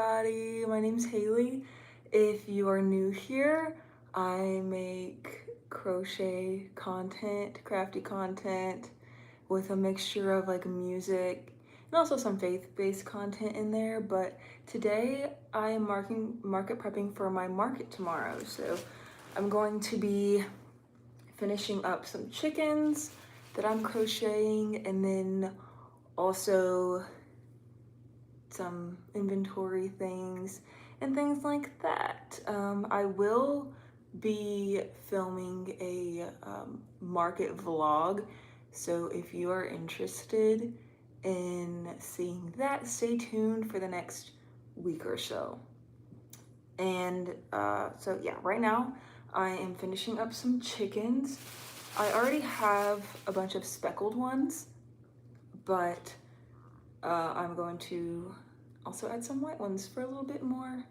everybody, my name's Haley. If you are new here, I make crochet content, crafty content with a mixture of like music and also some faith-based content in there. But today I am market prepping for my market tomorrow. So I'm going to be finishing up some chickens that I'm crocheting, and then also some inventory things and things like that. I will be filming a market vlog, so if you are interested in seeing that, stay tuned for the next week or so. And so yeah, right now I am finishing up some chickens. I already have a bunch of speckled ones, but I'm going to also add some white ones for a little bit more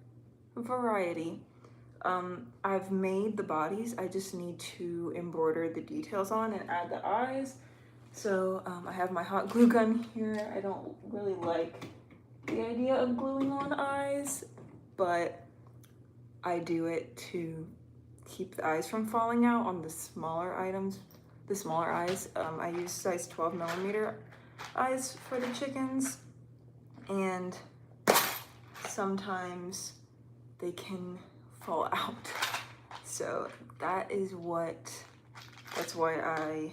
variety. I've made the bodies, I just need to embroider the details on and add the eyes. So I have my hot glue gun here. I don't really like the idea of gluing on eyes, but I do it to keep the eyes from falling out on the smaller items, the smaller eyes. I use size 12mm eyes for the chickens, and sometimes they can fall out. So that's why I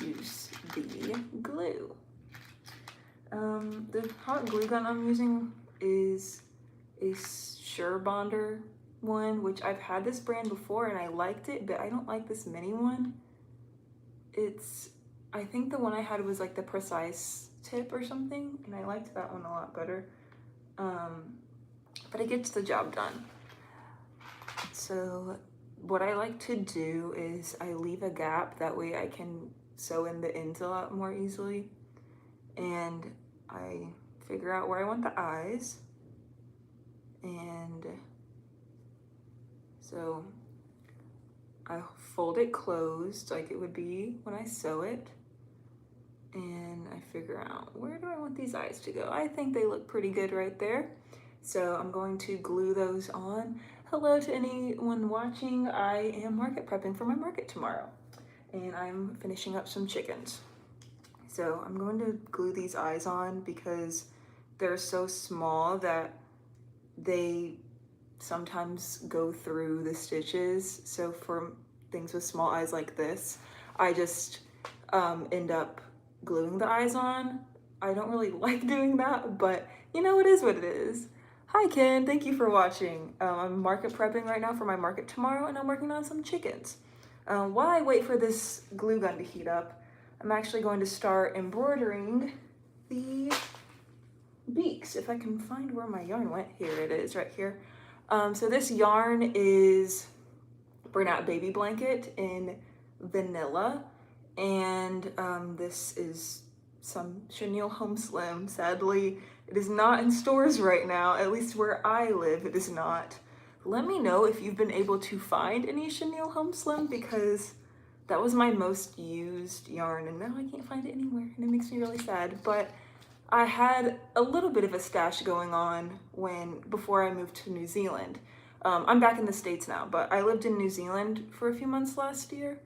use the glue. The hot glue gun I'm using is a Surebonder one, which I've had this brand before and I liked it, but I don't like this mini one. I think the one I had was like the precise tip or something, and I liked that one a lot better. But it gets the job done. So what I like to do is I leave a gap, that way I can sew in the ends a lot more easily. And I figure out where I want the eyes. And so I fold it closed like it would be when I sew it. And I figure out, where do I want these eyes to go? I think they look pretty good right there. So I'm going to glue those on. Hello to anyone watching. I am market prepping for my market tomorrow, and I'm finishing up some chickens. So I'm going to glue these eyes on because they're so small that they sometimes go through the stitches. So for things with small eyes like this, I just end up gluing the eyes on. I don't really like doing that, but you know, it is what it is. Hi Ken, thank you for watching. I'm market prepping right now for my market tomorrow, and I'm working on some chickens. While I wait for this glue gun to heat up, I'm actually going to start embroidering the beaks. If I can find where my yarn went, here it is right here. So this yarn is Burnout Baby Blanket in vanilla, and this is some chenille home slim. Sadly, it is not in stores right now, at least where I live it is not. Let me know if you've been able to find any chenille home slim, because that was my most used yarn and now I can't find it anywhere, and it makes me really sad. But I had a little bit of a stash going on before I moved to New Zealand. I'm back in the States now, but I lived in New Zealand for a few months last year,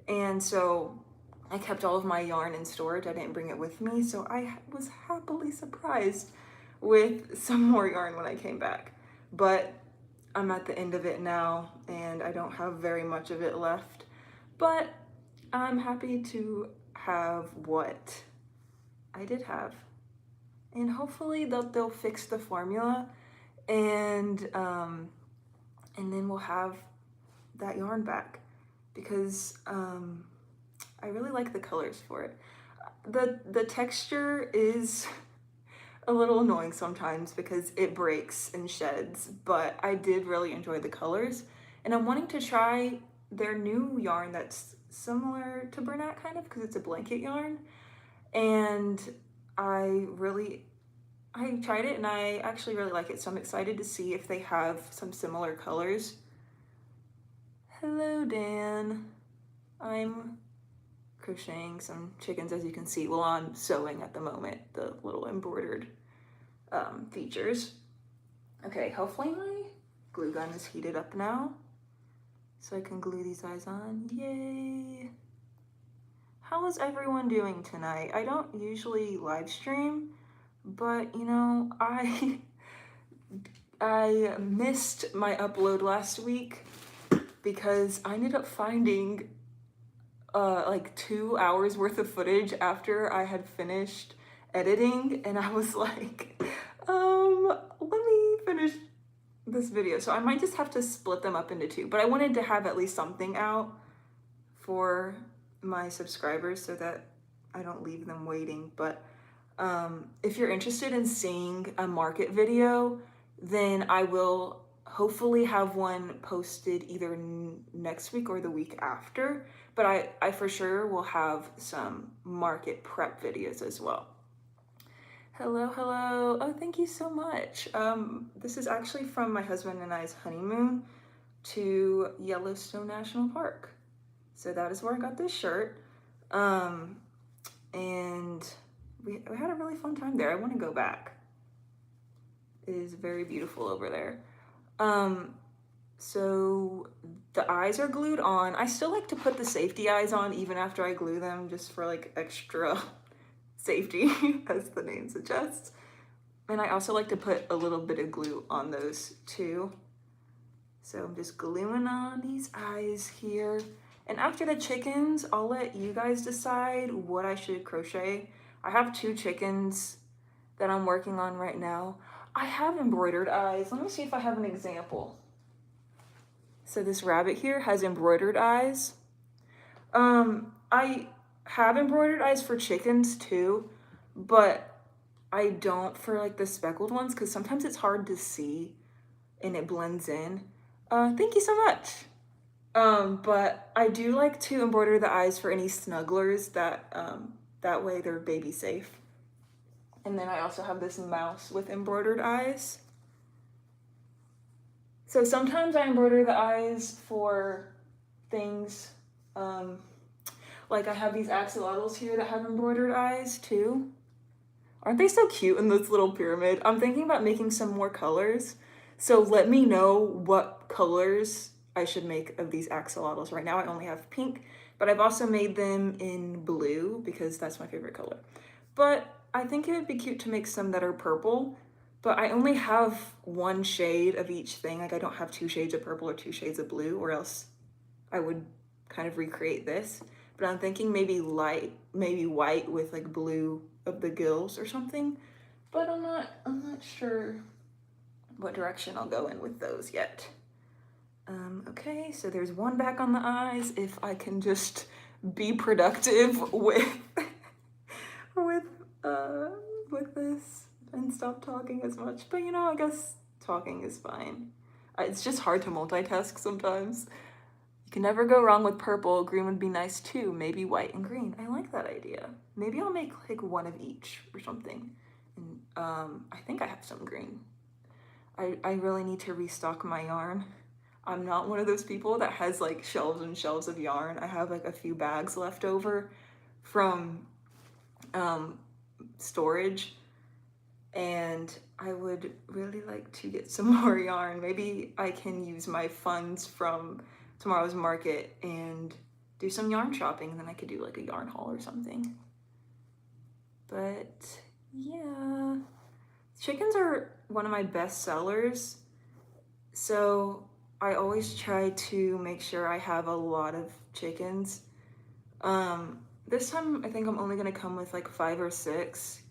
and so I kept all of my yarn in storage. I didn't bring it with me, so I was happily surprised with some more yarn when I came back. But I'm at the end of it now, and I don't have very much of it left. But I'm happy to have what I did have. And hopefully they'll fix the formula, and then we'll have that yarn back, because I really like the colors for it. The texture is a little annoying sometimes because it breaks and sheds, but I did really enjoy the colors, and I'm wanting to try their new yarn that's similar to Bernat kind of, because it's a blanket yarn, and I tried it and I actually really like it, so I'm excited to see if they have some similar colors. Hello Dan. I'm crocheting some chickens, as you can see. Well, I'm sewing at the moment the little embroidered features. Okay, hopefully my glue gun is heated up now, so I can glue these eyes on. Yay! How is everyone doing tonight? I don't usually live stream, but you know, I missed my upload last week because I ended up finding like 2 hours worth of footage after I had finished editing, and I was like, let me finish this video. So I might just have to split them up into two, but I wanted to have at least something out for my subscribers so that I don't leave them waiting. But if you're interested in seeing a market video, then I will hopefully have one posted either next week or the week after, but I for sure will have some market prep videos as well. Hello, hello. Oh, thank you so much. This is actually from my husband and I's honeymoon to Yellowstone National Park. So that is where I got this shirt. And we had a really fun time there. I want to go back. It is very beautiful over there. So the eyes are glued on. I still like to put the safety eyes on even after I glue them, just for like extra safety, as the name suggests. And I also like to put a little bit of glue on those too. So I'm just gluing on these eyes here. And after the chickens, I'll let you guys decide what I should crochet. I have 2 chickens that I'm working on right now. I have embroidered eyes. Let me see if I have an example. So this rabbit here has embroidered eyes. I have embroidered eyes for chickens too, but I don't for like the speckled ones because sometimes it's hard to see and it blends in. Thank you so much. But I do like to embroider the eyes for any snugglers that way they're baby safe. And then I also have this mouse with embroidered eyes. So sometimes I embroider the eyes for things, like I have these axolotls here that have embroidered eyes too. Aren't they so cute in this little pyramid? I'm thinking about making some more colors. So let me know what colors I should make of these axolotls. Right now I only have pink, but I've also made them in blue because that's my favorite color. But I think it would be cute to make some that are purple, but I only have 1 shade of each thing. Like I don't have 2 shades of purple or 2 shades of blue, or else I would kind of recreate this. But I'm thinking maybe white with like blue of the gills or something. But I'm not sure what direction I'll go in with those yet. Okay, so there's 1 back on the eyes. If I can just be productive with this and stop talking as much. But you know, I guess talking is fine. It's just hard to multitask sometimes. You can never go wrong with purple. Green would be nice too. Maybe white and green. I like that idea. Maybe I'll make like 1 of each or something. And I think I have some green. I really need to restock my yarn. I'm not one of those people that has like shelves and shelves of yarn. I have like a few bags left over from storage, and I would really like to get some more yarn. Maybe I can use my funds from tomorrow's market and do some yarn shopping, and then I could do like a yarn haul or something. But yeah, chickens are one of my best sellers, so I always try to make sure I have a lot of chickens. This time I think I'm only gonna come with like 5 or 6.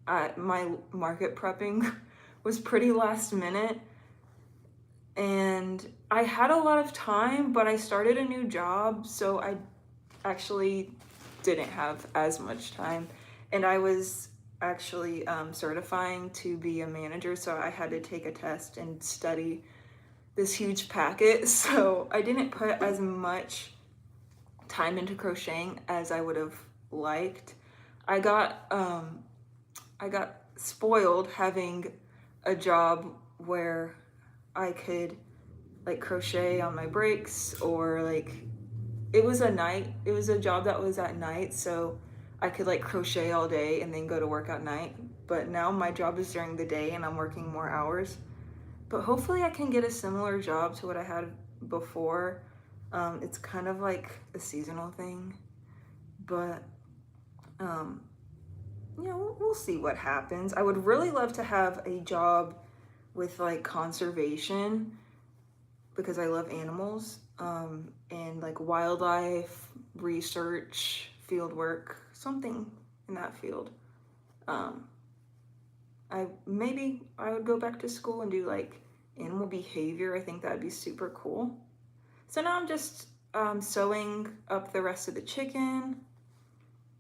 My market prepping was pretty last minute, and I had a lot of time, but I started a new job, so I actually didn't have as much time. And I was actually certifying to be a manager, so I had to take a test and study this huge packet, so I didn't put as much time into crocheting as I would have liked. I got spoiled having a job where I could like crochet on my breaks, or like it was a job that was at night, so I could like crochet all day and then go to work at night. But now my job is during the day and I'm working more hours, but hopefully I can get a similar job to what I had before. It's kind of like a seasonal thing, but yeah, we'll see what happens. I would really love to have a job with like conservation because I love animals, and like wildlife research, field work, something in that field. Maybe I would go back to school and do like animal behavior. I think that'd be super cool. So now I'm just sewing up the rest of the chicken,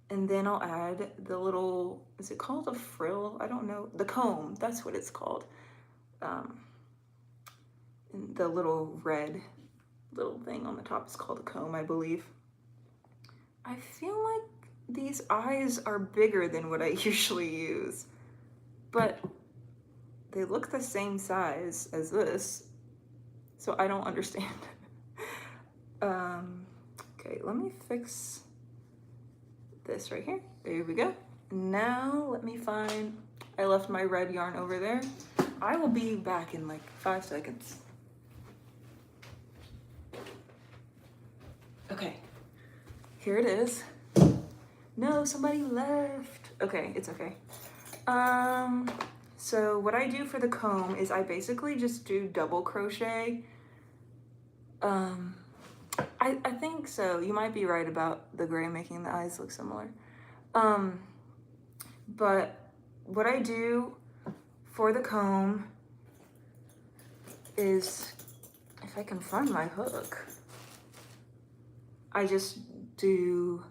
and then I'll add the little, is it called a frill? I don't know. The comb, that's what it's called. And the little red little thing on the top is called a comb, I believe. I feel like these eyes are bigger than what I usually use, but they look the same size as this, so I don't understand. Okay, let me fix this right here. There we go. Now let me find, I left my red yarn over there. I will be back in like 5 seconds. Okay, here it is. No, somebody left. Okay, it's okay. So what I do for the comb is I basically just do double crochet. I think so. You might be right about the gray making the eyes look similar. But what I do for the comb is, if I can find my hook, I just do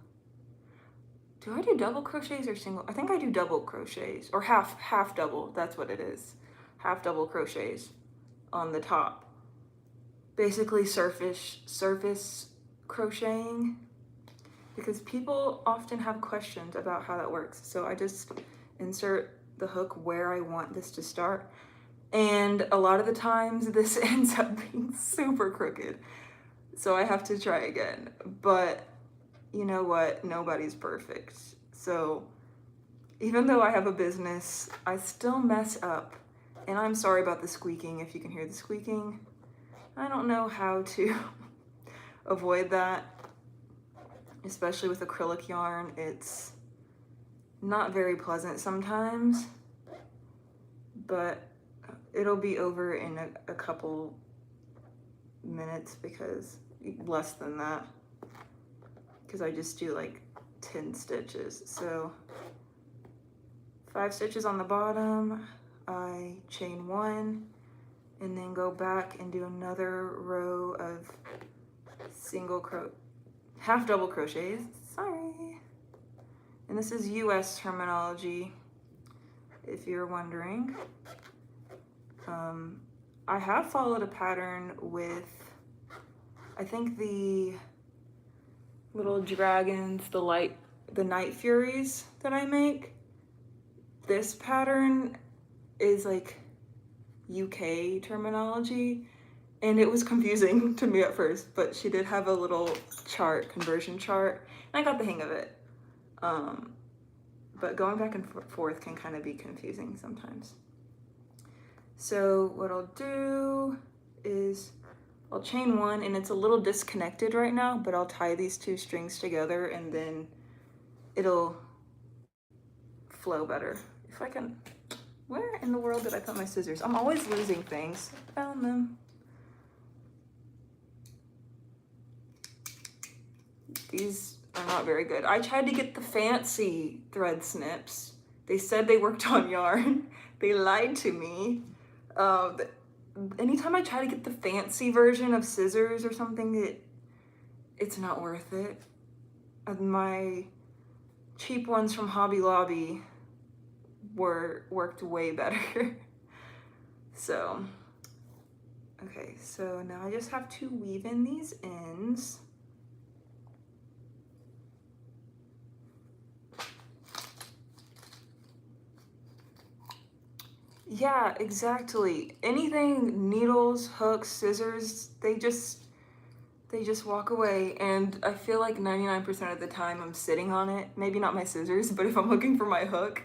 I do double crochets or single? I think I do double crochets, or half double, that's what it is. Half double crochets on the top. Basically surface crocheting, because people often have questions about how that works. So I just insert the hook where I want this to start. And a lot of the times this ends up being super crooked. So I have to try again. But you know what? Nobody's perfect. So even though I have a business, I still mess up. And I'm sorry about the squeaking, if you can hear the squeaking. I don't know how to avoid that, especially with acrylic yarn. It's not very pleasant sometimes, but it'll be over in a couple minutes, because less than that, because I just do like 10 stitches. So 5 stitches on the bottom, I chain 1, and then go back and do another row of half double crochets, sorry. And this is US terminology, if you're wondering. I have followed a pattern with, I think, the little dragons, the Night Furies that I make. This pattern is like UK terminology, and it was confusing to me at first, but she did have a little chart, conversion chart, and I got the hang of it. But going back and forth can kind of be confusing sometimes. So what I'll do is I'll chain 1, and it's a little disconnected right now, but I'll tie these 2 strings together and then it'll flow better. If I can, where in the world did I put my scissors? I'm always losing things. I found them. These are not very good. I tried to get the fancy thread snips. They said they worked on yarn. They lied to me. Anytime I try to get the fancy version of scissors or something, it's not worth it. My cheap ones from Hobby Lobby worked way better. So, okay, so now I just have to weave in these ends. Yeah, exactly. Anything, needles, hooks, scissors, they just walk away. And I feel like 99% of the time I'm sitting on it. Maybe not my scissors, but if I'm looking for my hook,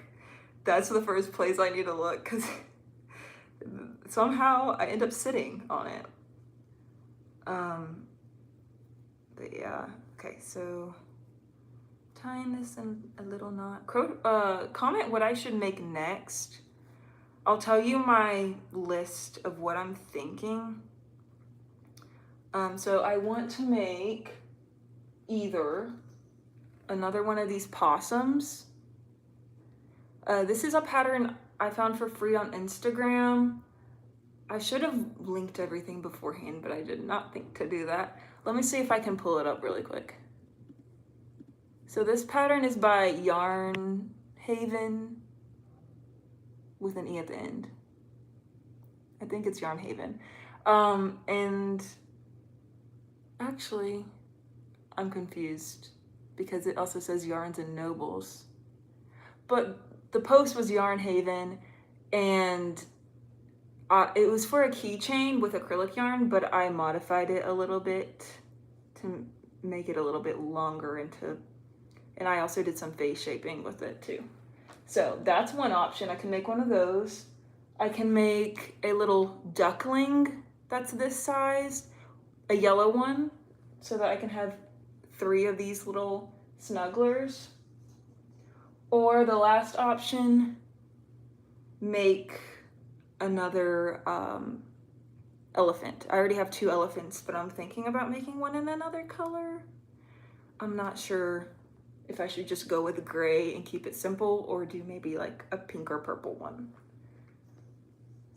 that's the first place I need to look, because somehow I end up sitting on it. But yeah, okay, so tying this in a little knot. Comment what I should make next. I'll tell you my list of what I'm thinking. So I want to make either another one of these possums. This is a pattern I found for free on Instagram. I should have linked everything beforehand, but I did not think to do that. Let me see if I can pull it up really quick. So this pattern is by Yarn Haven with an E at the end. I think it's Yarn Haven. And actually, I'm confused because it also says Yarns and Nobles. But the post was Yarn Haven, and it was for a keychain with acrylic yarn, but I modified it a little bit to make it a little bit longer and I also did some face shaping with it too. So that's one option. I can make one of those. I can make a little duckling that's this size, a yellow one, so that I can have 3 of these little snugglers. Or the last option, make another elephant. I already have 2 elephants, but I'm thinking about making one in another color. I'm not sure if I should just go with gray and keep it simple or do maybe like a pink or purple one.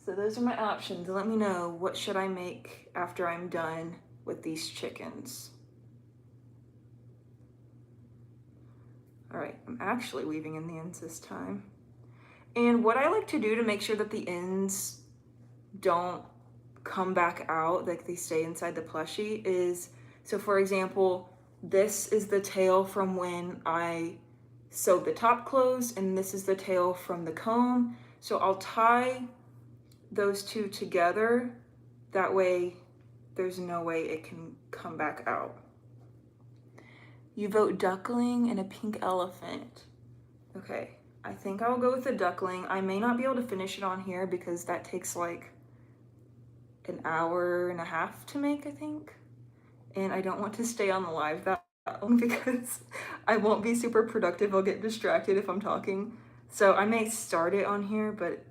So those are my options. Let me know, what should I make after I'm done with these chickens? All right, I'm actually weaving in the ends this time. And what I like to do to make sure that the ends don't come back out, like they stay inside the plushie, is, so for example, this is the tail from when I sewed the top closed, and this is the tail from the comb. So I'll tie those 2 together. That way, there's no way it can come back out. You vote duckling and a pink elephant. Okay, I think I'll go with the duckling. I may not be able to finish it on here because that takes like an hour and a half to make, I think. And I don't want to stay on the live that long because I won't be super productive. I'll get distracted if I'm talking. So I may start it on here, but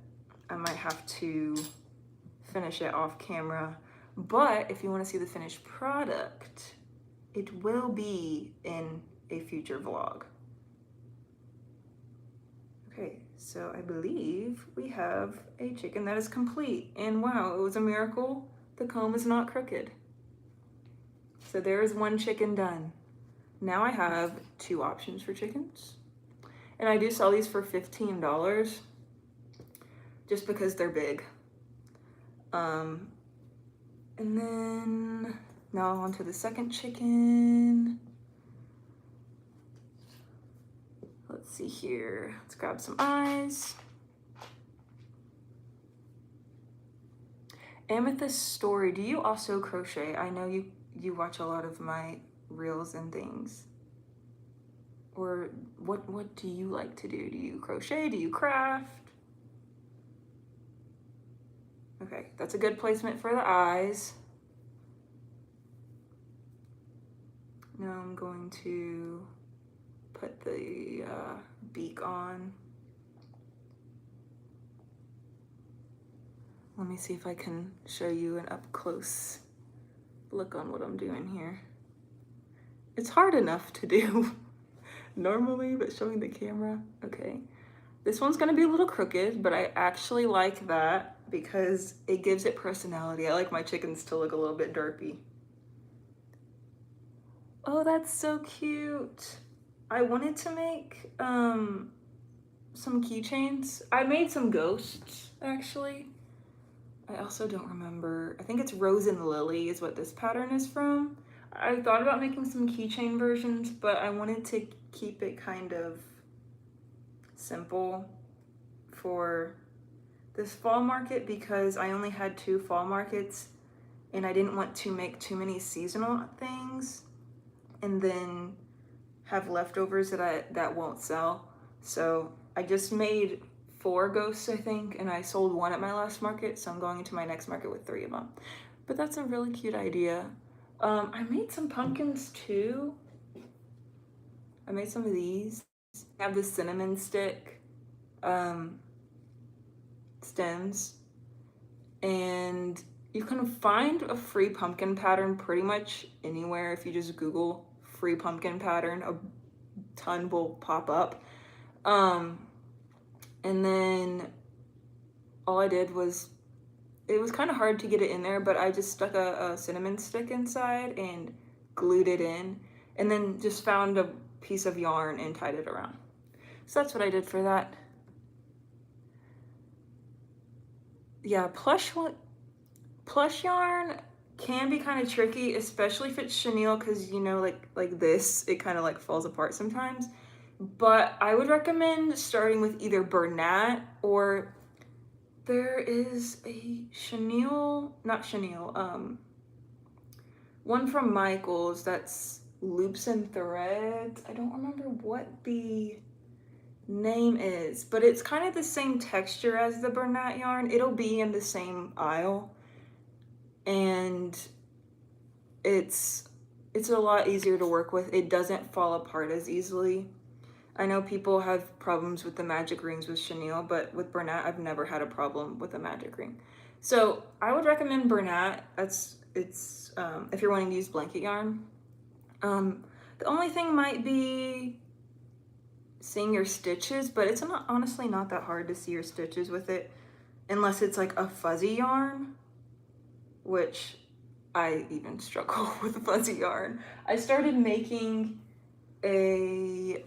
I might have to finish it off camera. But if you want to see the finished product, it will be in a future vlog. Okay, so I believe we have a chicken that is complete. And wow, it was a miracle. The comb is not crooked. So there is one chicken done. Now I have 2 options for chickens. And I do sell these for $15 just because they're big. And then now on to the second chicken. Let's see here. Let's grab some eyes. Amethyst Story, do you also crochet? I know you watch a lot of my reels and things. Or what do you like to do? Do you crochet? Do you craft? Okay, that's a good placement for the eyes. Now I'm going to put the beak on. Let me see if I can show you an up close look on what I'm doing here. It's hard enough to do normally, but showing the camera, okay. This one's gonna be a little crooked, but I actually like that because it gives it personality. I like my chickens to look a little bit derpy. Oh, that's so cute. I wanted to make some keychains. I made some ghosts, actually. I also don't remember. I think it's Rose and Lily is what this pattern is from. I thought about making some keychain versions, but I wanted to keep it kind of simple for this fall market because I only had 2 fall markets and I didn't want to make too many seasonal things and then have leftovers that won't sell. So I just made 4 ghosts, I think, and I sold 1 at my last market, so I'm going into my next market with 3 of them. But that's a really cute idea. I made some pumpkins too. I made some of these. I have the cinnamon stick stems, and you can find a free pumpkin pattern pretty much anywhere. If you just Google free pumpkin pattern, a ton will pop up. And then all I did was, it was kind of hard to get it in there, but I just stuck a cinnamon stick inside and glued it in, and then just found a piece of yarn and tied it around. So that's what I did for that. Yeah, plush yarn can be kind of tricky, especially if it's chenille, because you know, like this, it kind of like falls apart sometimes. But I would recommend starting with either Bernat, or there is a chenille, not chenille, one from Michaels that's loops and threads. I don't remember what the name is, but it's kind of the same texture as the Bernat yarn. It'll be in the same aisle, and it's a lot easier to work with. It doesn't fall apart as easily. I know people have problems with the magic rings with chenille, but with Bernat, I've never had a problem with a magic ring. So I would recommend Bernat. It's if you're wanting to use blanket yarn. The only thing might be seeing your stitches, but it's honestly not that hard to see your stitches with it, unless it's like a fuzzy yarn, which I even struggle with fuzzy yarn. I started making a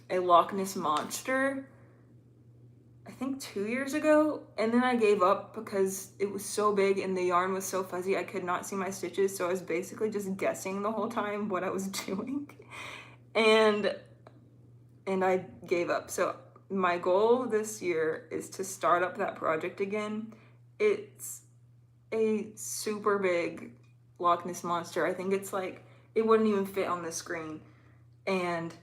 Loch Ness monster, I think 2 years ago, and then I gave up because it was so big and the yarn was so fuzzy I could not see my stitches, so I was basically just guessing the whole time what I was doing, and I gave up. So my goal this year is to start up that project again. It's a super big Loch Ness monster. I think it's like, it wouldn't even fit on the screen. And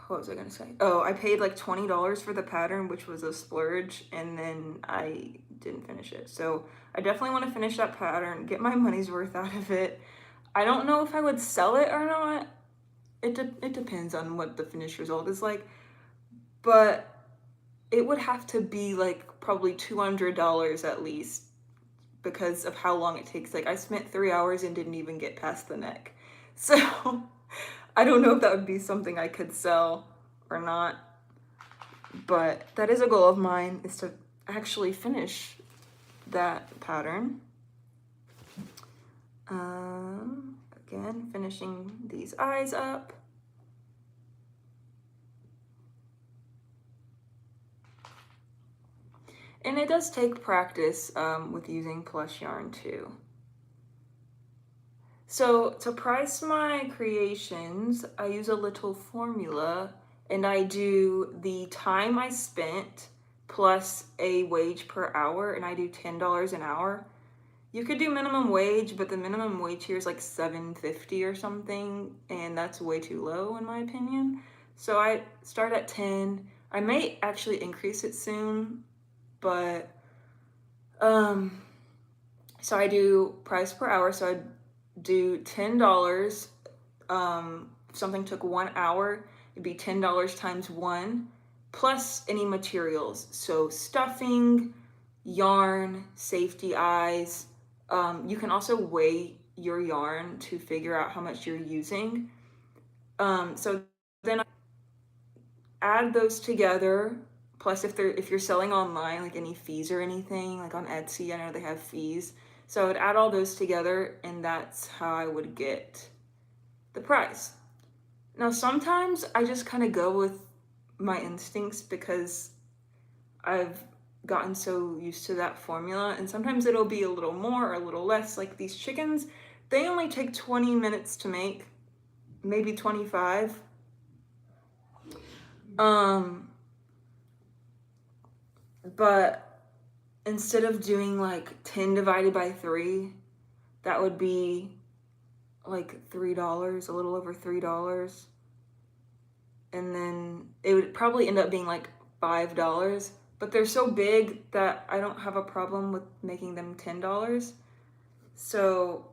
what was I gonna say? Oh, I paid like $20 for the pattern, which was a splurge, and then I didn't finish it. So I definitely want to finish that pattern, get my money's worth out of it. I don't know if I would sell it or not. It depends on what the finished result is like, but it would have to be like probably $200 at least, because of how long it takes. Like, I spent 3 hours and didn't even get past the neck. So I don't know if that would be something I could sell or not, but that is a goal of mine, is to actually finish that pattern. Again, finishing these eyes up. And it does take practice with using plush yarn too. So to price my creations, I use a little formula, and I do the time I spent plus a wage per hour, and I do $10 an hour. You could do minimum wage, but the minimum wage here is like $7.50 or something, and that's way too low in my opinion. So I start at 10. I may actually increase it soon, but so I do price per hour. So I do $10. If something took 1 hour, it'd be $10 times 1, plus any materials. So stuffing, yarn, safety eyes. You can also weigh your yarn to figure out how much you're using. So then I add those together. Plus, if you're selling online, like any fees or anything, like on Etsy, I know they have fees. So I would add all those together, and that's how I would get the price. Now, sometimes I just kind of go with my instincts because I've gotten so used to that formula, and sometimes it'll be a little more or a little less. Like these chickens, they only take 20 minutes to make, maybe 25. But instead of doing like 10 divided by 3, that would be like $3, a little over $3. and then it would probably end up being like $5, but they're so big that I don't have a problem with making them $10. So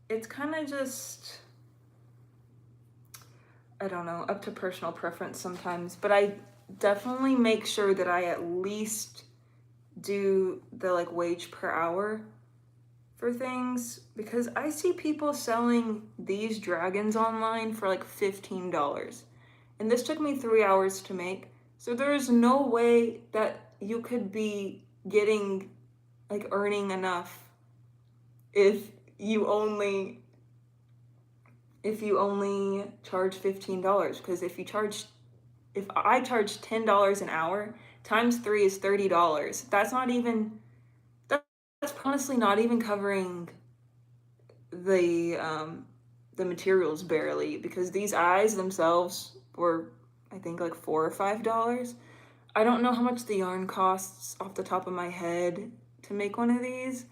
it's kind of just, I don't know, up to personal preference sometimes, but I definitely make sure that I at least do the like wage per hour for things, because I see people selling these dragons online for like $15. And this took me 3 hours to make. So there is no way that you could be getting, like, earning enough if you only charge $15. Because if I charge $10 an hour, times 3 is $30. That's honestly not even covering the materials barely, because these eyes themselves were, I think, like $4 or $5. I don't know how much the yarn costs off the top of my head to make one of these,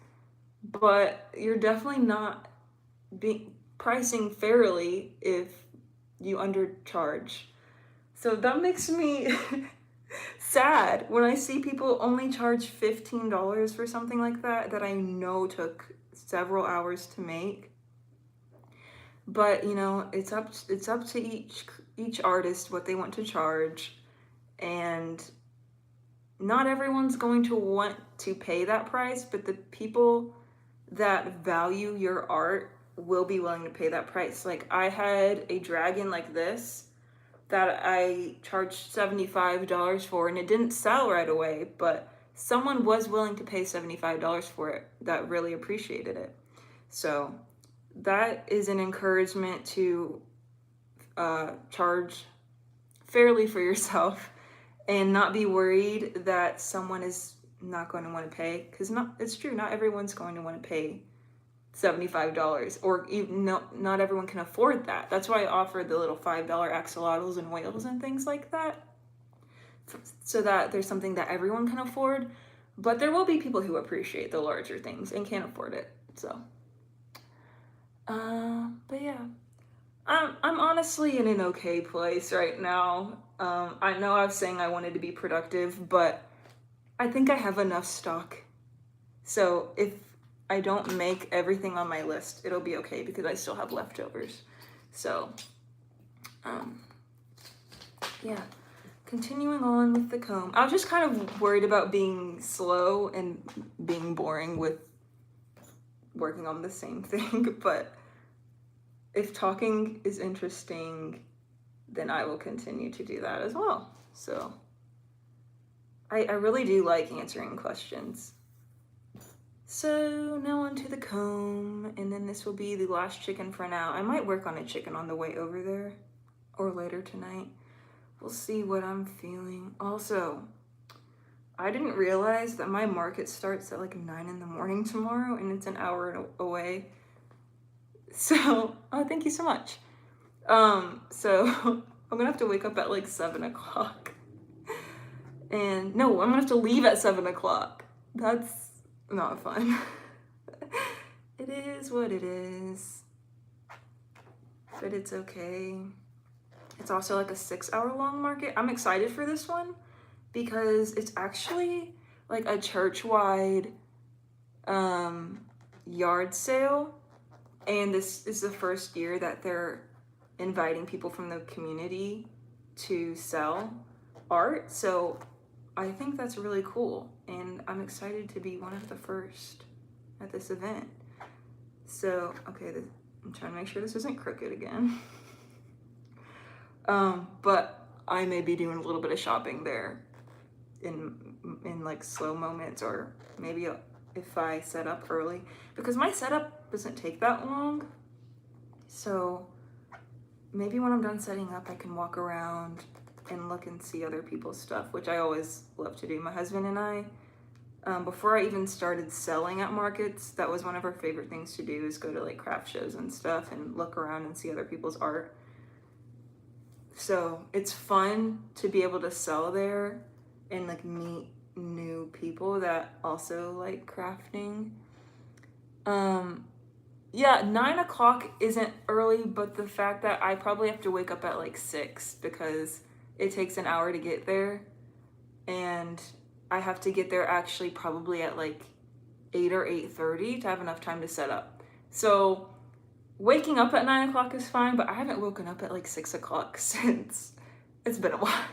but you're definitely not pricing fairly if you undercharge. So that makes me sad when I see people only charge $15 for something like that I know took several hours to make. But you know, it's up to each artist what they want to charge, and not everyone's going to want to pay that price, but the people that value your art will be willing to pay that price. Like, I had a dragon like this that I charged $75 for, and it didn't sell right away, but someone was willing to pay $75 for it that really appreciated it. So that is an encouragement to charge fairly for yourself and not be worried that someone is not going to want to pay, because it's true, not everyone's going to want to pay $75, or even not everyone can afford that. That's why I offered the little $5 axolotls and whales and things like that, so that there's something that everyone can afford. But there will be people who appreciate the larger things and can't afford it. So but yeah, I'm honestly in an okay place right now. I know I was saying I wanted to be productive, but I think I have enough stock. So if I don't make everything on my list, it'll be okay, because I still have leftovers. So, yeah. Continuing on with the comb. I was just kind of worried about being slow and being boring with working on the same thing, but if talking is interesting, then I will continue to do that as well. So I really do like answering questions. So now onto the comb, and then this will be the last chicken for now. I might work on a chicken on the way over there or later tonight. We'll see what I'm feeling. Also, I didn't realize that my market starts at like 9 in the morning tomorrow, and it's an hour away. So, thank you so much. So I'm gonna have to wake up at like 7 o'clock. And no, I'm gonna have to leave at 7 o'clock. That's not fun. It is what it is. But it's okay. It's also like a 6-hour-long market. I'm excited for this one because it's actually like a church-wide yard sale. And this is the first year that they're inviting people from the community to sell art. So I think that's really cool. And I'm excited to be one of the first at this event. So, okay, I'm trying to make sure this isn't crooked again. But I may be doing a little bit of shopping there in like slow moments, or maybe if I set up early, because my setup doesn't take that long. So maybe when I'm done setting up, I can walk around and look and see other people's stuff, which I always love to do. My husband and I, before I even started selling at markets, that was one of our favorite things to do, is go to like craft shows and stuff and look around and see other people's art. So it's fun to be able to sell there and like meet new people that also like crafting. Yeah, 9 o'clock isn't early, but the fact that I probably have to wake up at like 6 because it takes an hour to get there, and I have to get there actually probably at like 8 or 8:30 to have enough time to set up. So waking up at 9 o'clock is fine, but I haven't woken up at like 6 o'clock since it's been a while.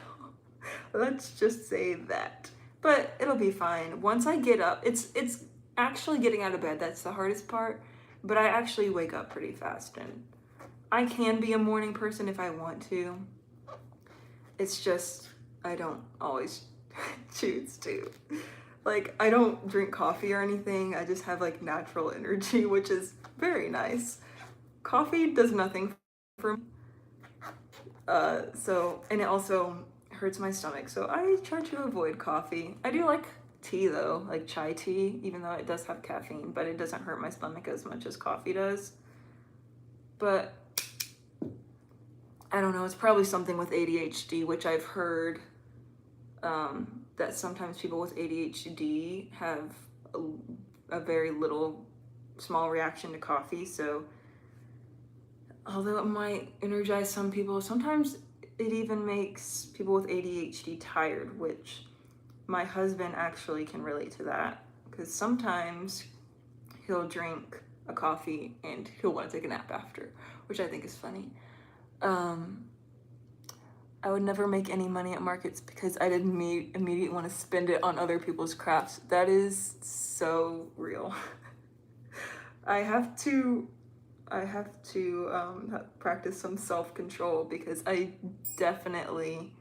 Let's just say that. But it'll be fine. Once I get up, it's actually getting out of bed that's the hardest part, but I actually wake up pretty fast, and I can be a morning person if I want to. It's just I don't always choose to. Like, I don't drink coffee or anything. I just have like natural energy, which is very nice. Coffee does nothing for me. And it also hurts my stomach. So I try to avoid coffee. I do like tea though, like chai tea, even though it does have caffeine, but it doesn't hurt my stomach as much as coffee does. But I don't know, it's probably something with ADHD, which I've heard that sometimes people with ADHD have a very small reaction to coffee. So although it might energize some people, sometimes it even makes people with ADHD tired, which my husband actually can relate to that, because sometimes he'll drink a coffee and he'll want to take a nap after, which I think is funny. I would never make any money at markets because I'd immediately want to spend it on other people's crafts. That is so real. I have to practice some self-control because I definitely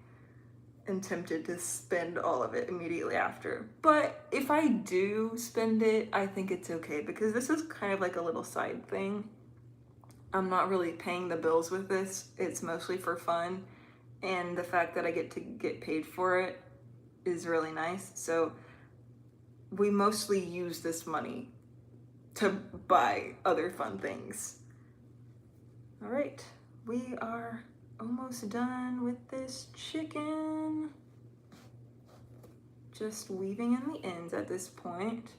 am tempted to spend all of it immediately after. But if I do spend it, I think it's okay because this is kind of like a little side thing. I'm not really paying the bills with this. It's mostly for fun. And the fact that I get to get paid for it is really nice. So we mostly use this money to buy other fun things. All right, we are almost done with this chicken. Just weaving in the ends at this point.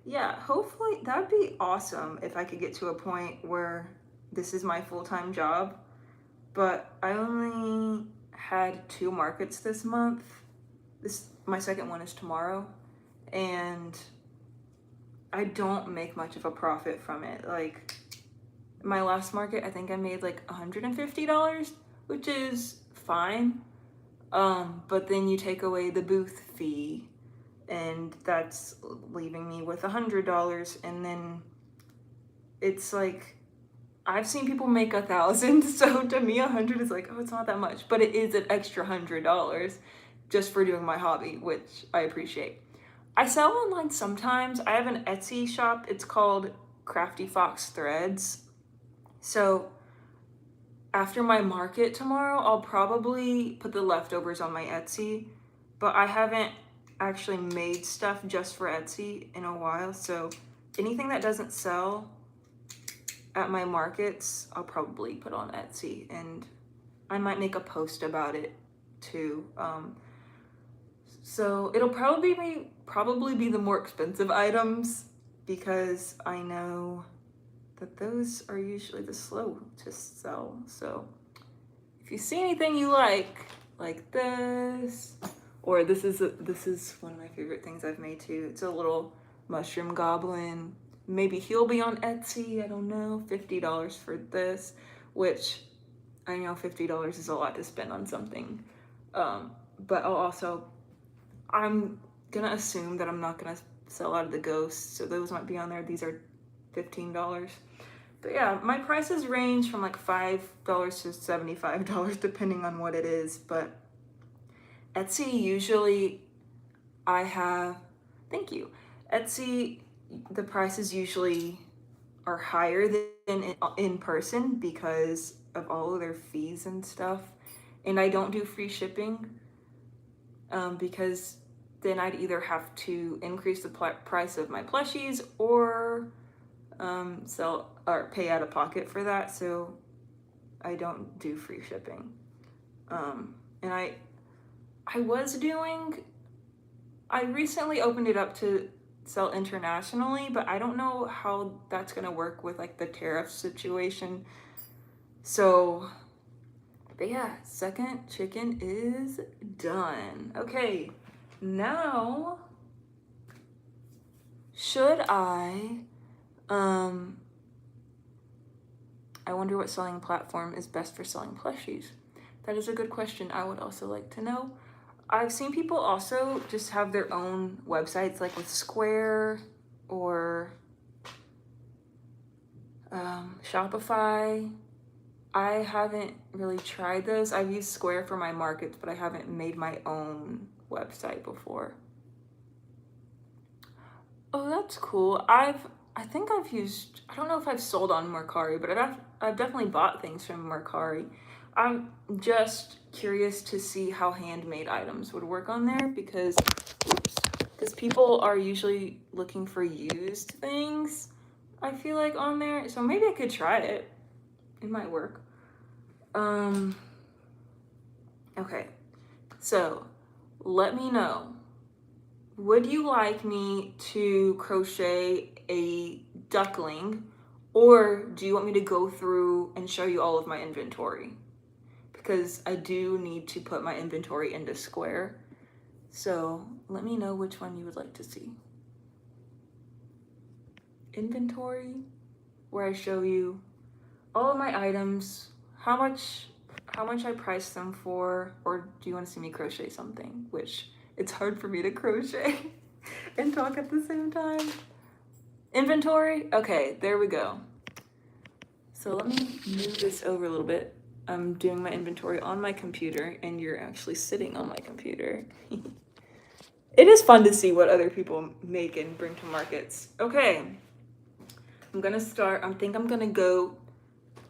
Yeah, hopefully that'd be awesome if I could get to a point where this is my full-time job, but I only had 2 markets this month. My second one is tomorrow, and I don't make much of a profit from it. Like my last market, I think I made like $150, which is fine. But then you take away the booth fee, and that's leaving me with $100, and then it's like I've seen people make 1,000, so to me 100 is like, oh, it's not that much, but it is an extra $100 just for doing my hobby, which I appreciate. I sell online sometimes. I have an Etsy shop. It's called Crafty Fox Threads. So after my market tomorrow, I'll probably put the leftovers on my Etsy, but I haven't actually made stuff just for Etsy in a while. So anything that doesn't sell at my markets, I'll probably put on Etsy, and I might make a post about it too. So it'll probably be the more expensive items because I know that those are usually the slow to sell. So if you see anything you like this, or this is one of my favorite things I've made too. It's a little mushroom goblin. Maybe he'll be on Etsy, I don't know. $50 for this, which I know $50 is a lot to spend on something. But I'm gonna assume that I'm not gonna sell out of the ghosts, so those might be on there. These are $15. But yeah, my prices range from like $5 to $75 depending on what it is. But Etsy usually thank you. Etsy, the prices usually are higher than in person because of all of their fees and stuff. And I don't do free shipping because then I'd either have to increase the price of my plushies or sell or pay out of pocket for that. So I don't do free shipping. And I recently opened it up to sell internationally, but I don't know how that's gonna work with like the tariff situation. So, but yeah, second chicken is done. Okay, now should I wonder what selling platform is best for selling plushies. That is a good question. I would also like to know. I've seen people also just have their own websites, like with Square or Shopify. I haven't really tried those. I've used Square for my markets, but I haven't made my own website before. Oh, that's cool. I think I've used, I don't know if I've sold on Mercari, but I've definitely bought things from Mercari. I'm just curious to see how handmade items would work on there because people are usually looking for used things, I feel like, on there. So maybe I could try it. It might work. Okay. So let me know. Would you like me to crochet a duckling, or do you want me to go through and show you all of my inventory? Because I do need to put my inventory into Square. So let me know which one you would like to see. Inventory, where I show you all of my items, how much I price them for, or do you want to see me crochet something? Which it's hard for me to crochet and talk at the same time. Inventory, okay, there we go. So let me move this over a little bit. I'm doing my inventory on my computer and you're actually sitting on my computer. It is fun to see what other people make and bring to markets. Okay, I'm gonna start, I think I'm gonna go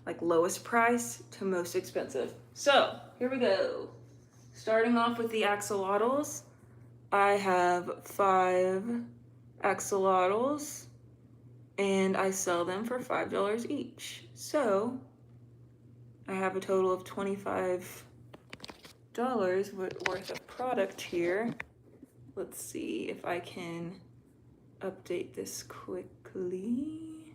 like lowest price to most expensive. So here we go. Starting off with the axolotls. I have 5 axolotls and I sell them for $5 each. So I have a total of $25 worth of product here. Let's see if I can update this quickly.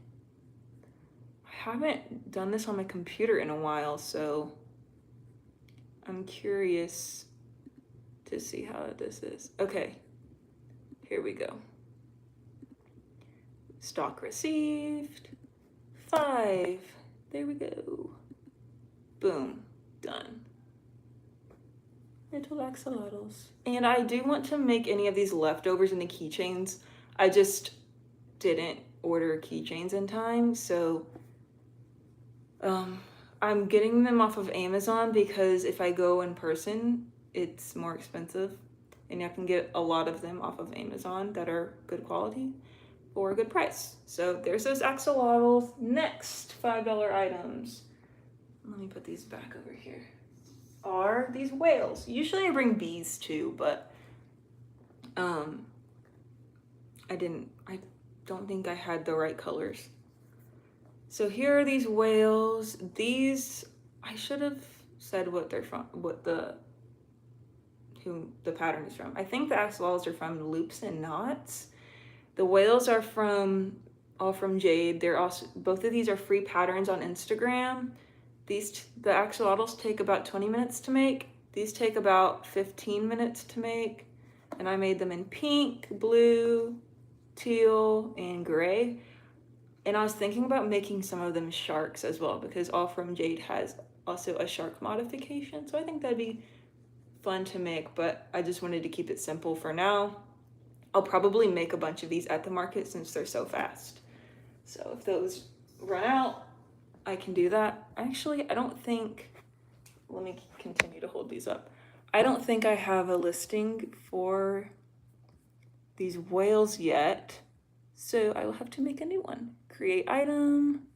I haven't done this on my computer in a while, so I'm curious to see how this is. Okay, here we go. Stock received, 5. There we go. Boom, done. Little axolotls. And I do want to make any of these leftovers into keychains. I just didn't order keychains in time, so I'm getting them off of Amazon because if I go in person, it's more expensive, and I can get a lot of them off of Amazon that are good quality for a good price. So there's those axolotls. Next $5 items. Let me put these back over here. Are these whales. Usually I bring bees too, but I don't think I had the right colors. So here are these whales. These, I should have said what they're from, who the pattern is from. I think the axolotls are from Loops and Knots. The whales are all from Jade. They're also, both of these are free patterns on Instagram. The axolotls take about 20 minutes to make. These take about 15 minutes to make. And I made them in pink, blue, teal, and gray. And I was thinking about making some of them sharks as well, because All From Jade has also a shark modification. So I think that'd be fun to make, but I just wanted to keep it simple for now. I'll probably make a bunch of these at the market since they're so fast. So if those run out, I can do that. Actually, I don't think, let me continue to hold these up. I don't think I have a listing for these whales yet, so I will have to make a new one. Create item.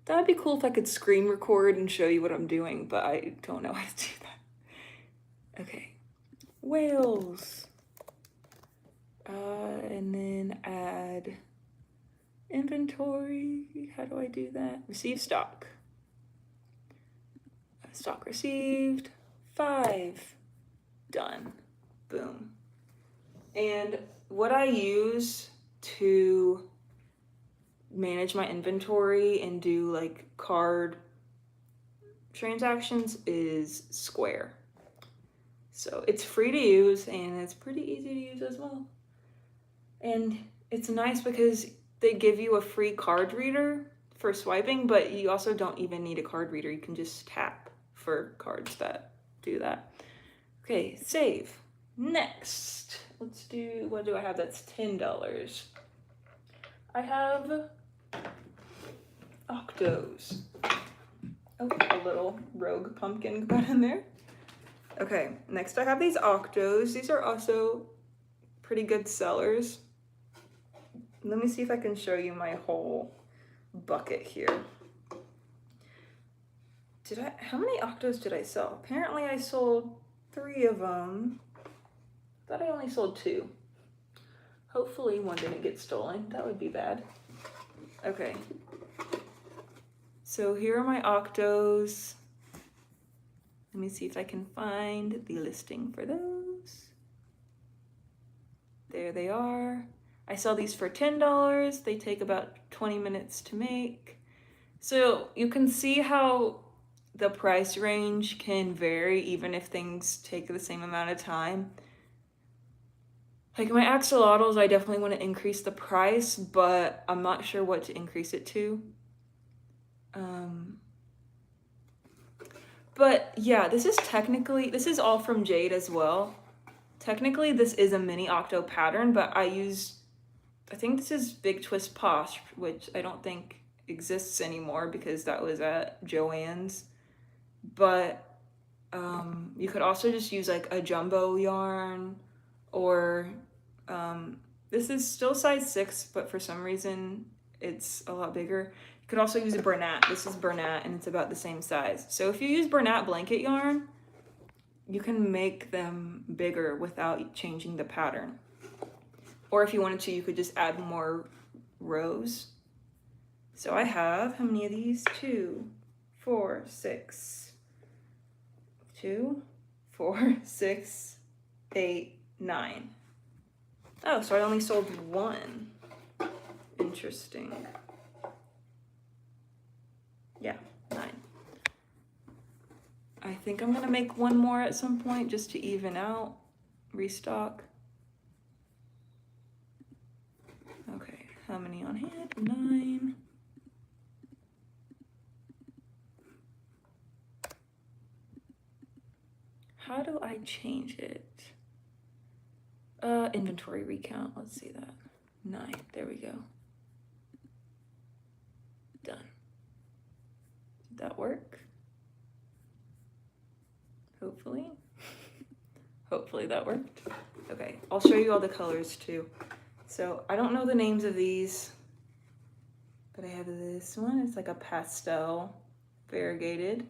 That would be cool if I could screen record and show you what I'm doing, but I don't know how to do that. Okay, whales. And then add inventory. How do I do that? Receive stock. Stock received. 5. Done. Boom. And what I use to manage my inventory and do like card transactions is Square. So it's free to use and it's pretty easy to use as well. And it's nice because they give you a free card reader for swiping, but you also don't even need a card reader. You can just tap for cards that do that. Okay, save. Next, let's do, what do I have that's $10? I have Octos. Oh, a little rogue pumpkin got in there. Okay, next I have these Octos. These are also pretty good sellers. Let me see if I can show you my whole bucket here. How many Octos did I sell? Apparently I sold 3 of them. I thought I only sold 2. Hopefully one didn't get stolen. That would be bad. Okay. So here are my Octos. Let me see if I can find the listing for those. There they are. I sell these for $10. They take about 20 minutes to make. So you can see how the price range can vary even if things take the same amount of time. Like my axolotls, I definitely want to increase the price, but I'm not sure what to increase it to. But yeah, this is all from Jade as well. Technically, this is a mini octo pattern, but I think this is Big Twist Posh, which I don't think exists anymore because that was at Joann's. But you could also just use like a jumbo yarn, or this is still size 6, but for some reason it's a lot bigger. You could also use a Bernat. This is Bernat and it's about the same size. So if you use Bernat blanket yarn, you can make them bigger without changing the pattern. Or if you wanted to, you could just add more rows. So I have, how many of these? 2, 4, 6. 2, 4, 6, 8, 9. Oh, so I only sold 1. Interesting. Yeah, 9. I think I'm gonna make 1 more at some point just to even out, restock. Okay, how many on hand? 9. How do I change it? Inventory recount, let's see that. 9, there we go. Done. Did that work? Hopefully. Hopefully that worked. Okay, I'll show you all the colors too. So I don't know the names of these, but I have this one. It's like a pastel variegated.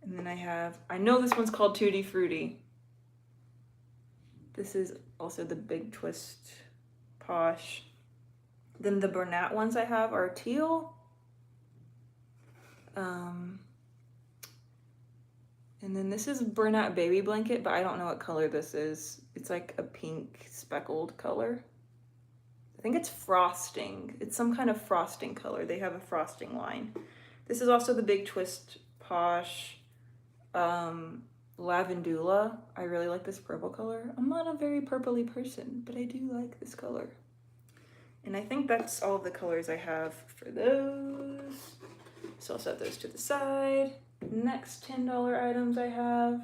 And then I know this one's called Tutti Frutti. This is also the Big Twist Posh. Then the Bernat ones I have are teal. And then this is Bernat Baby Blanket, but I don't know what color this is. It's like a pink speckled color. I think it's frosting. It's some kind of frosting color. They have a frosting line. This is also the Big Twist Posh Lavandula. I really like this purple color. I'm not a very purpley person, but I do like this color. And I think that's all the colors I have for those. So I'll set those to the side. Next $10 items I have.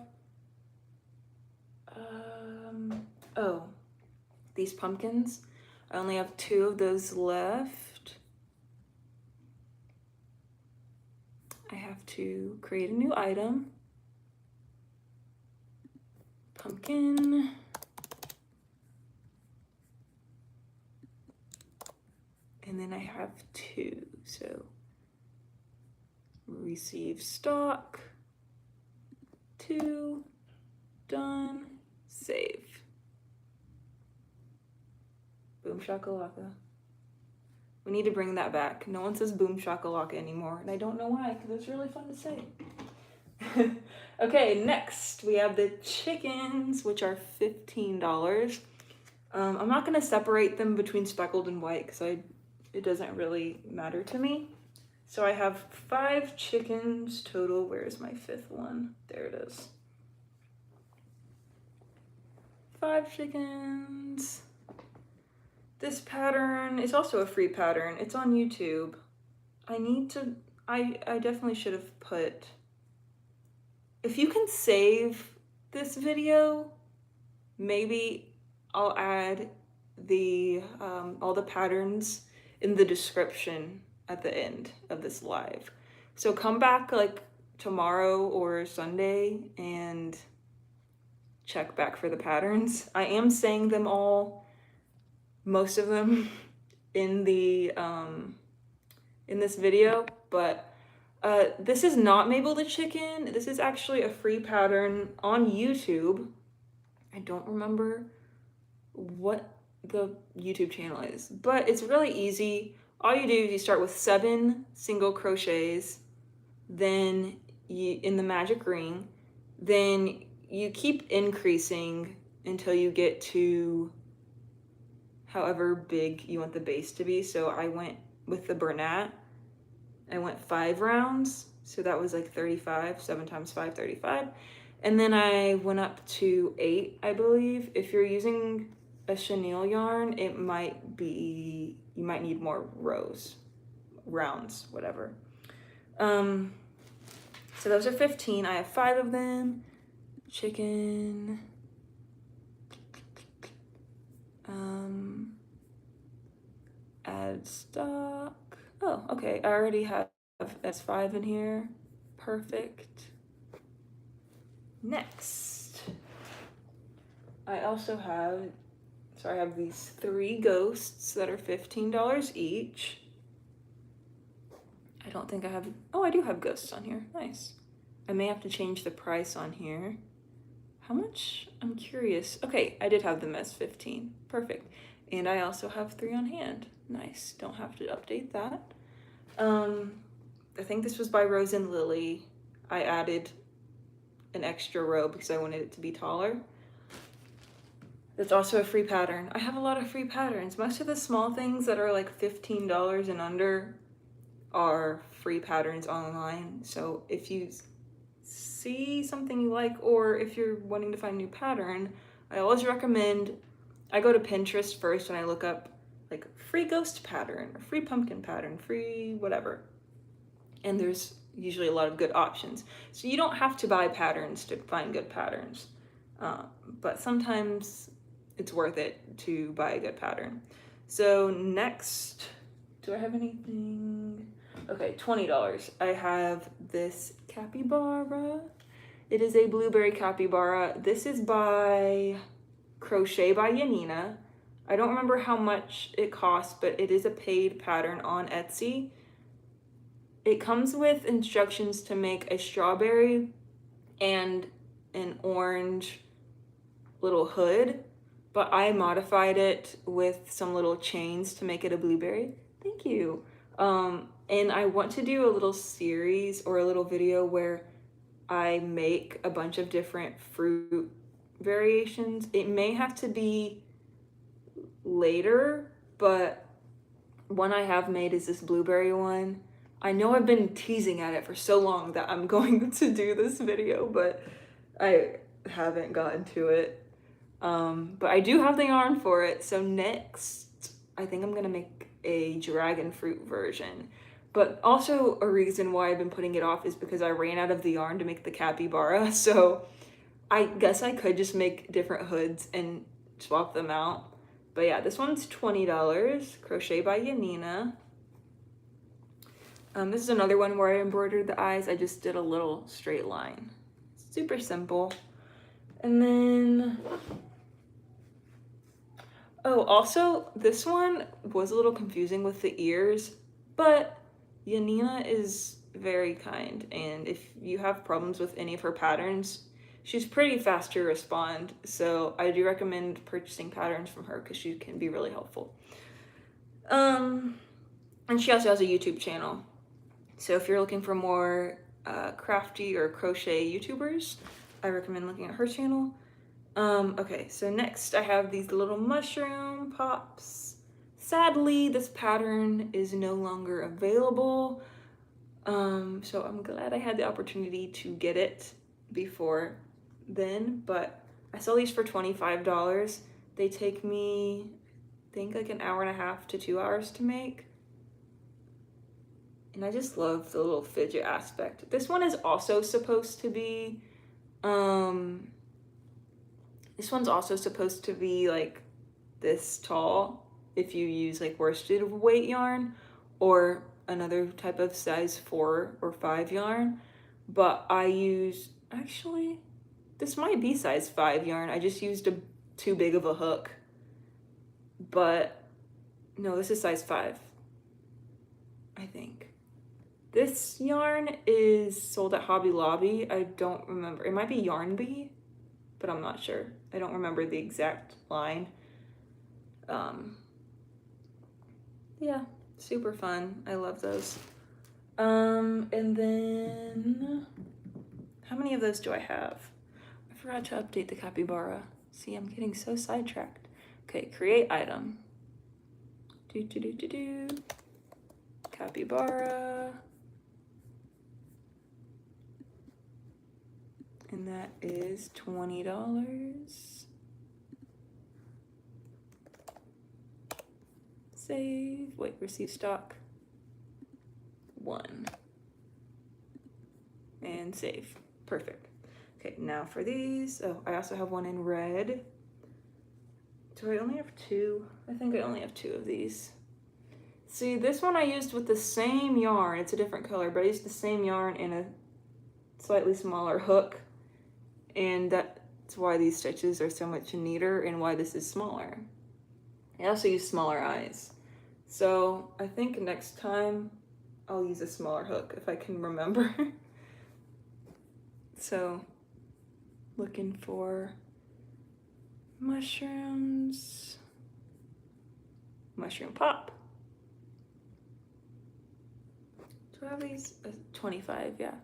Oh, these pumpkins. I only have 2 of those left. I have to create a new item. Pumpkin. And then I have 2, so receive stock, 2, done, save. Boom shakalaka. We need to bring that back. No one says boom shakalaka anymore, and I don't know why, because it's really fun to say. Okay, next we have the chickens, which are $15. I'm not gonna separate them between speckled and white because it doesn't really matter to me. So I have 5 chickens total. Where's my 5th one? There it is. 5 chickens. This pattern is also a free pattern. It's on YouTube. I definitely should have put, if you can save this video, maybe I'll add the all the patterns in the description at the end of this live. So come back like tomorrow or Sunday and check back for the patterns. I am saying them all, most of them, in the in this video, but this is not Mabel the Chicken. This is actually a free pattern on YouTube. I don't remember what the YouTube channel is, but it's really easy. All you do is you start with 7 single crochets, then you, in the magic ring, then you keep increasing until you get to however big you want the base to be. So I went with the Bernat, I went 5 rounds, so that was like 35, 7 times 5, 35. And then I went up to 8, I believe. If you're using a chenille yarn, it might be, you might need more rounds, whatever. So those are 15. I have 5 of them. Chicken. Add stock. Oh, okay. I already have S5 in here. Perfect. Next, I also have, so I have these 3 ghosts that are $15 each. I don't think I have, oh, I do have ghosts on here. Nice. I may have to change the price on here. How much? I'm curious. Okay, I did have them as 15. Perfect. And I also have 3 on hand. Nice. Don't have to update that. I think this was by Rose and Lily. I added an extra row because I wanted it to be taller. It's also a free pattern. I have a lot of free patterns. Most of the small things that are like $15 and under are free patterns online. So if you see something you like, or if you're wanting to find a new pattern, I always recommend, I go to Pinterest first and I look up like free ghost pattern, or free pumpkin pattern, free whatever. And there's usually a lot of good options. So you don't have to buy patterns to find good patterns, but sometimes it's worth it to buy a good pattern. So next, do I have anything? Okay, $20. I have this capybara. It is a blueberry capybara. This is by Crochet by Yanina. I don't remember how much it costs, but it is a paid pattern on Etsy. It comes with instructions to make a strawberry and an orange little hood, but I modified it with some little chains to make it a blueberry. Thank you. And I want to do a little series or a little video where I make a bunch of different fruit variations. It may have to be later, but one I have made is this blueberry one. I know I've been teasing at it for so long that I'm going to do this video, but I haven't gotten to it. But I do have the yarn for it. So next, I think I'm gonna make a dragon fruit version. But also a reason why I've been putting it off is because I ran out of the yarn to make the capybara. So I guess I could just make different hoods and swap them out. But yeah, this one's $20, Crochet by Yanina. This is another one where I embroidered the eyes. I just did a little straight line. Super simple. And then, oh, also this one was a little confusing with the ears, but Yanina is very kind. And if you have problems with any of her patterns, she's pretty fast to respond. So I do recommend purchasing patterns from her because she can be really helpful. And she also has a YouTube channel. So if you're looking for more crafty or crochet YouTubers, I recommend looking at her channel. Okay, so next I have these little mushroom pops. Sadly, this pattern is no longer available. So I'm glad I had the opportunity to get it before then, but I saw these for $25. They take me, I think, like an hour and a half to 2 hours to make. And I just love the little fidget aspect. This one is also supposed to be, this one's also supposed to be like this tall if you use like worsted weight yarn or another type of size 4 or 5 yarn. But I used, actually, this might be size 5 yarn. I just used too big of a hook. But no, this is size 5, I think. This yarn is sold at Hobby Lobby. I don't remember. It might be Yarn Bee, but I'm not sure. I don't remember the exact line. Yeah, super fun. I love those. And then how many of those do I have? I forgot to update the capybara. See, I'm getting so sidetracked. Okay, create item. Capybara. And that is $20. Save, wait, receive stock. 1. And save, perfect. Okay, now for these, oh, I also have one in red. Do I only have 2? I think I only have 2 of these. See, this one I used with the same yarn. It's a different color, but I used the same yarn in a slightly smaller hook. And that's why these stitches are so much neater and why this is smaller. I also use smaller eyes. So I think next time I'll use a smaller hook if I can remember. So looking for mushrooms, mushroom pop. Do I have these? 25, yeah.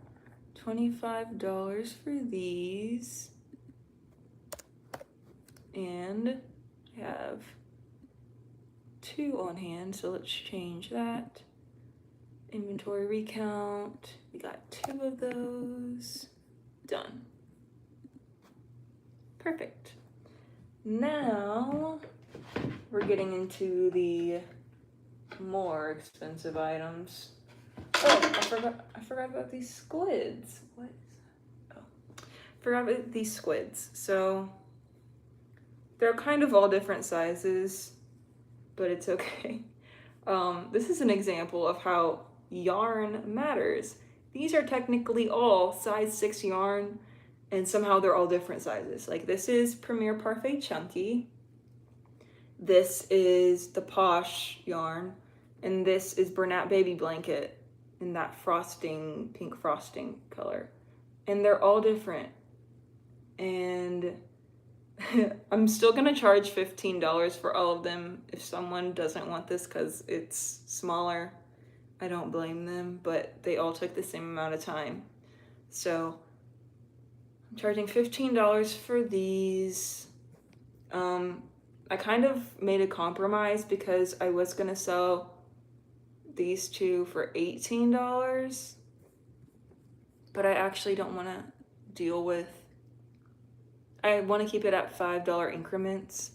$25 for these. And I have 2 on hand, so let's change that. Inventory recount. We got 2 of those. Done. Perfect. Now we're getting into the more expensive items. Oh, I forgot about these squids. What is that? Oh, forgot about these squids. So they're kind of all different sizes, but it's okay. This is an example of how yarn matters. These are technically all size 6 yarn, and somehow they're all different sizes. Like this is Premier Parfait Chunky. This is the Posh yarn, and this is Bernat Baby Blanket in that frosting, pink frosting color. And they're all different. And I'm still gonna charge $15 for all of them if someone doesn't want this because it's smaller. I don't blame them, but they all took the same amount of time. So I'm charging $15 for these. I kind of made a compromise because I was gonna sell these 2 for $18, but I actually don't want to deal with, I want to keep it at $5 increments.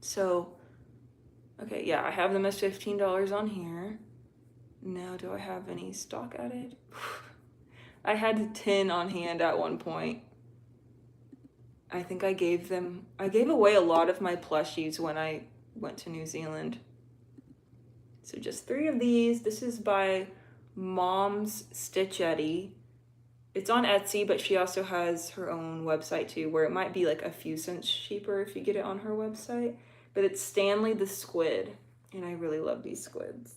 So, okay, yeah, I have them as $15 on here. Now, do I have any stock added? I had 10 on hand at one point. I think I gave away a lot of my plushies when I went to New Zealand. So just 3 of these. This is by Mom's Stitchetti. It's on Etsy, but she also has her own website too, where it might be like a few cents cheaper if you get it on her website. But it's Stanley the Squid, and I really love these squids.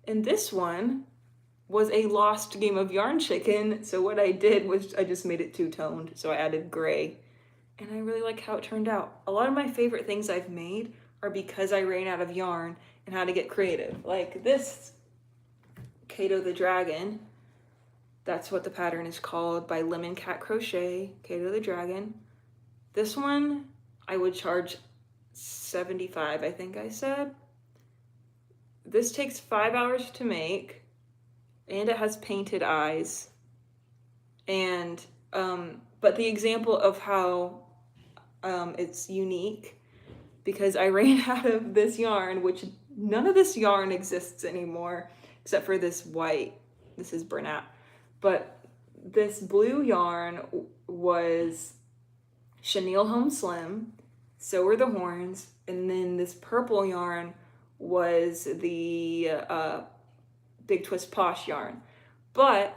And this one was a lost game of Yarn Chicken, so what I did was I just made it two-toned, so I added gray. And I really like how it turned out. A lot of my favorite things I've made are because I ran out of yarn and had to get creative. Like this Kato the Dragon, That's what the pattern is called, by Lemon Cat Crochet, Kato the Dragon. This one I would charge $75, I think I said. This takes 5 hours to make, and it has painted eyes. And but the example of how it's unique, because I ran out of this yarn, which none of this yarn exists anymore except for this white. This is burnout. But this blue yarn was Chenille Home Slim, so were the horns, and then this purple yarn was the Big Twist Posh yarn. But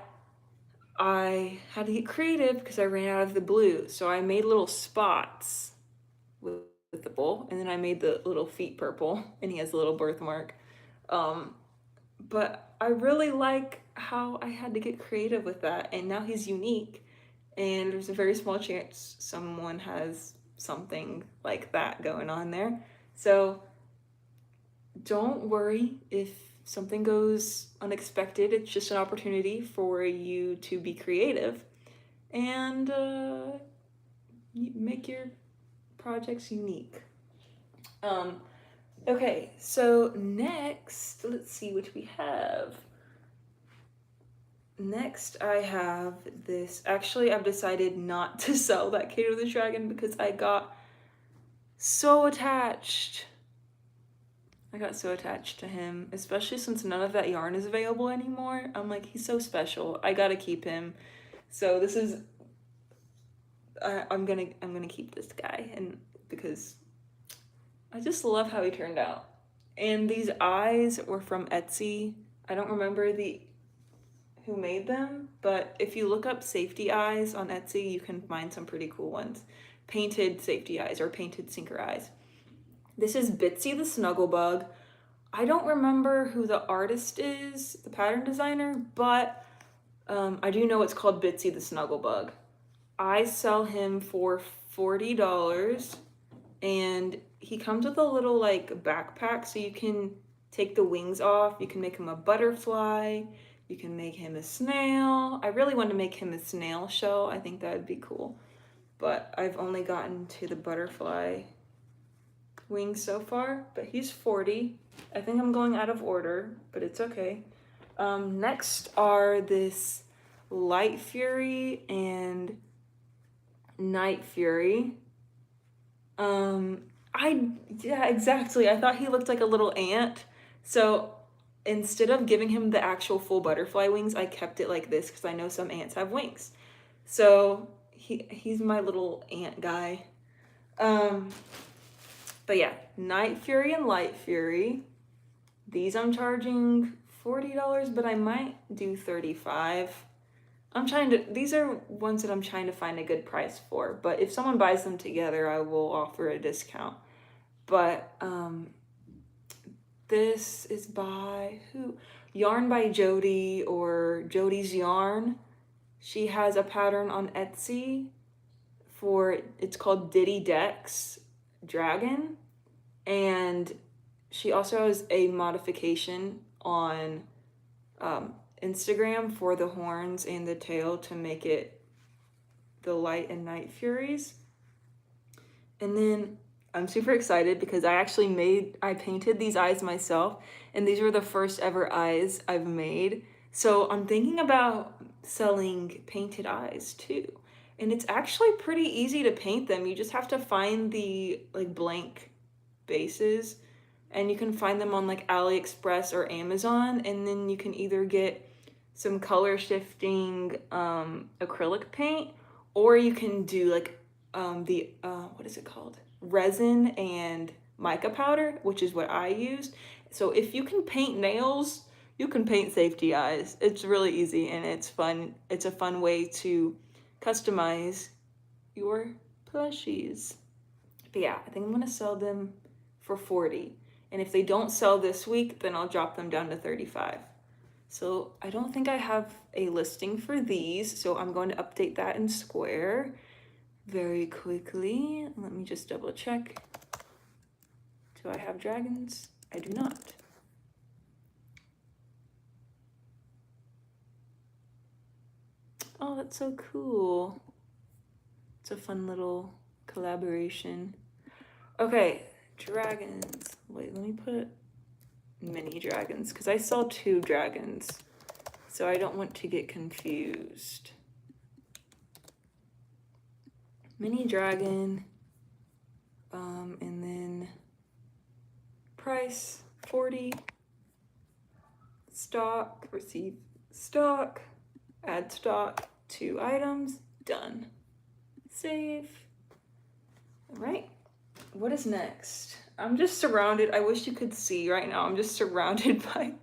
I had to get creative because I ran out of the blue, so I made little spots with the bowl, and then I made the little feet purple, and he has a little birthmark. But I really like how I had to get creative with that, and now he's unique, and there's a very small chance someone has something like that going on there. So don't worry if something goes unexpected. It's just an opportunity for you to be creative and make your projects unique. Okay, so next, let's see what we have. Next, I have this. Actually, I've decided not to sell that Kato the Dragon because I got so attached. I got so attached to him, especially since none of that yarn is available anymore. I'm like, he's so special. I gotta keep him. So this is, I'm gonna keep this guy, and because I just love how he turned out. And these eyes were from Etsy. I don't remember who made them, but if you look up safety eyes on Etsy, you can find some pretty cool ones. Painted safety eyes or painted sinker eyes. This is Bitsy the Snugglebug. I don't remember who the artist is, the pattern designer, but I do know it's called Bitsy the Snugglebug. I sell him for $40, and he comes with a little like backpack, so you can take the wings off. You can make him a butterfly. You can make him a snail. I really want to make him a snail shell. I think that would be cool. But I've only gotten to the butterfly wings so far, but he's $40. I think I'm going out of order, but it's okay. Next are this Light Fury and Night Fury. Yeah, exactly. I thought he looked like a little ant. So instead of giving him the actual full butterfly wings, I kept it like this because I know some ants have wings. So he's my little ant guy. But yeah, Night Fury and Light Fury. These I'm charging $40, but I might do $35. These are ones that I'm trying to find a good price for, but if someone buys them together, I will offer a discount. But this is by who? Yarn by Jody, or Jody's Yarn. She has a pattern on Etsy it's called Diddy Dex Dragon, and she also has a modification on Instagram for the horns and the tail to make it the Light and Night Furies. And then I'm super excited because I painted these eyes myself, and these were the first ever eyes I've made. So I'm thinking about selling painted eyes too. And it's actually pretty easy to paint them. You just have to find the like blank bases, and you can find them on like AliExpress or Amazon, and then you can either get some color shifting acrylic paint, or you can do like what is it called? Resin and mica powder, which is what I used. So if you can paint nails, you can paint safety eyes. It's really easy and it's fun. It's a fun way to customize your plushies. But yeah, I think I'm gonna sell them for $40. And if they don't sell this week, then I'll drop them down to $35. So I don't think I have a listing for these, so I'm going to update that in Square very quickly. Let me just double check. Do I have dragons? I do not. that's so cool. It's a fun little collaboration. Okay, dragons. Wait, let me put mini dragons because I saw 2 dragons, so I don't want to get confused. Mini dragon, and then price 40, stock, receive stock, add stock, 2 items, done. Save. All right, what is next? I'm just surrounded, I wish you could see right now, I'm just surrounded by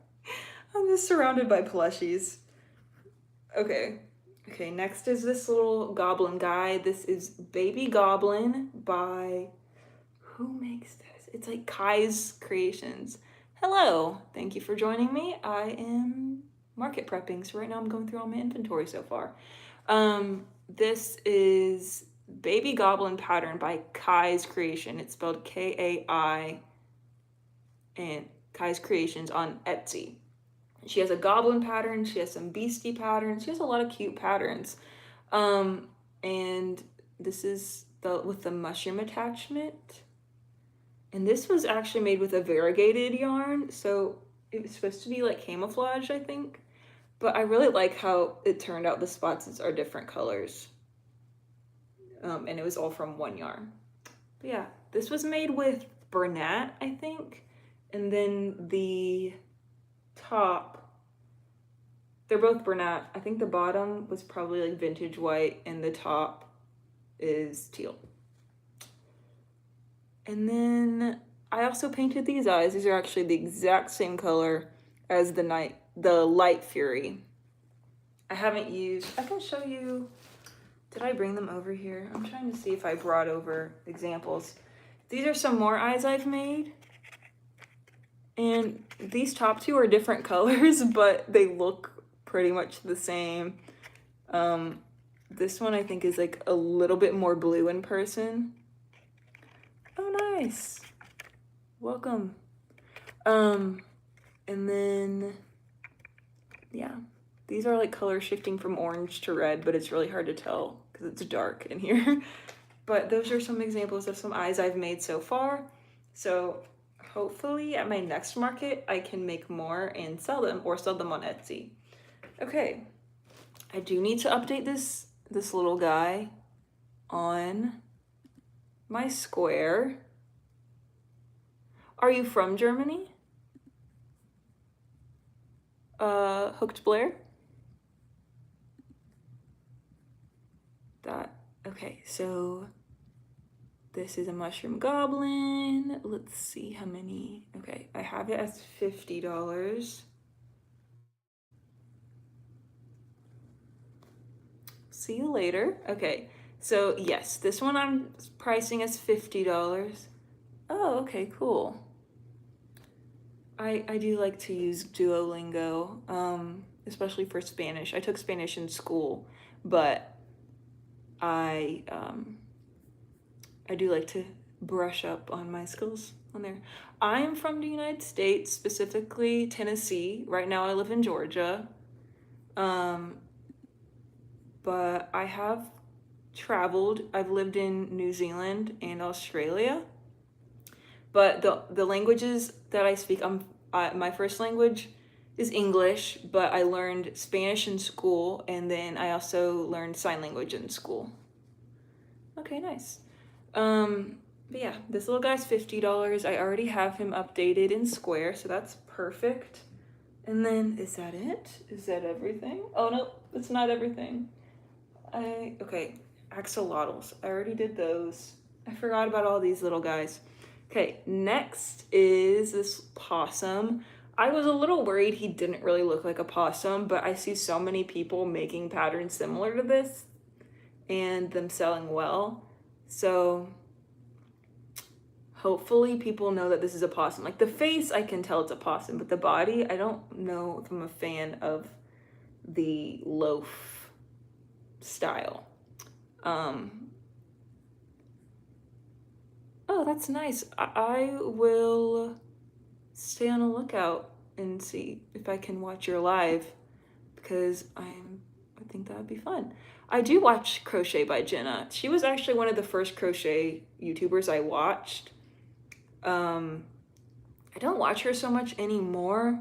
plushies. Okay, next is this little goblin guy. This is Baby Goblin by, who makes this? It's like Kai's Creations. Hello, thank you for joining me. I am market prepping, so right now I'm going through all my inventory so far. This is Baby Goblin pattern by Kai's Creation. It's spelled Kai, and Kai's Creations on Etsy. She has a goblin pattern, she has some beastie patterns, she has a lot of cute patterns. And this is with the mushroom attachment. And this was actually made with a variegated yarn, so it was supposed to be like camouflage, I think. But I really like how it turned out. The spots are different colors. And it was all from one yarn. But yeah, this was made with Bernat, I think. And then the top, they're both Bernat. I think the bottom was probably like vintage white and the top is teal. And then I also painted these eyes. These are actually the exact same color as the Light Fury. I haven't used, I can show you, did I bring them over here? I'm trying to see if I brought over examples. These are some more eyes I've made. And these top 2 are different colors, but they look pretty much the same. This one I think is like a little bit more blue in person. Oh, nice. Welcome. And then, yeah, these are like color shifting from orange to red, but it's really hard to tell because it's dark in here. But those are some examples of some eyes I've made so far. So hopefully at my next market, I can make more and sell them, or sell them on Etsy. Okay, I do need to update this little guy on my square. Are you from Germany? Hooked Blair? Okay, so this is a mushroom goblin. Let's see how many. Okay, I have it as $50. See you later. Okay, so yes, this one I'm pricing as $50. Oh, okay, cool. I do like to use Duolingo, especially for Spanish. I took Spanish in school, but I do like to brush up on my skills on there. I am from the United States, specifically Tennessee. Right now I live in Georgia. But I have traveled. I've lived in New Zealand and Australia. But the languages that I speak, my first language is English, but I learned Spanish in school, and then I also learned sign language in school. Okay, nice. But yeah, this little guy's $50. I already have him updated in square, so that's perfect. And then, is that it? Is that everything? Oh no, that's not everything. Okay, axolotls. I already did those. I forgot about all these little guys. Okay, next is this possum. I was a little worried he didn't really look like a possum, but I see so many people making patterns similar to this and them selling well. So hopefully people know that this is a possum. Like the face, I can tell it's a possum, but the body, I don't know if I'm a fan of the loaf style. Oh, that's nice. I will stay on a lookout and see if I can watch your live, because I'm think that would be fun. I do watch Crochet by Jenna. She was actually one of the first crochet YouTubers I watched. I don't watch her so much anymore,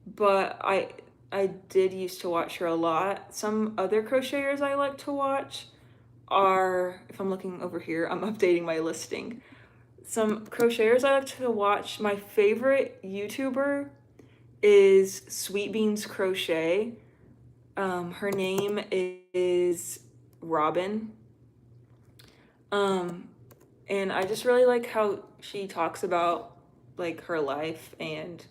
but I did used to watch her a lot. Some other crocheters I like to watch are, if I'm looking over here, I'm updating my listing. Some crocheters I like to watch. My favorite YouTuber is Sweet Beans Crochet. Her name is Robin. And I just really like how she talks about like her life and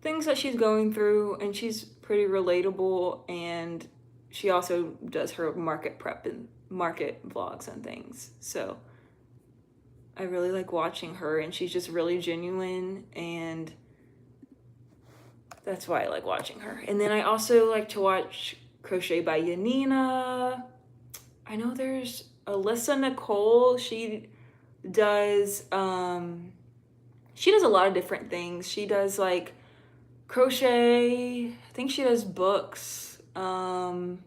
things that she's going through, and she's pretty relatable, and she also does her market prep and market vlogs and things. So I really like watching her, and she's just really genuine, and that's why I like watching her. And then I also like to watch Crochet by Yanina. I know there's Alyssa Nicole. She does a lot of different things. She does like crochet. I think she does books. What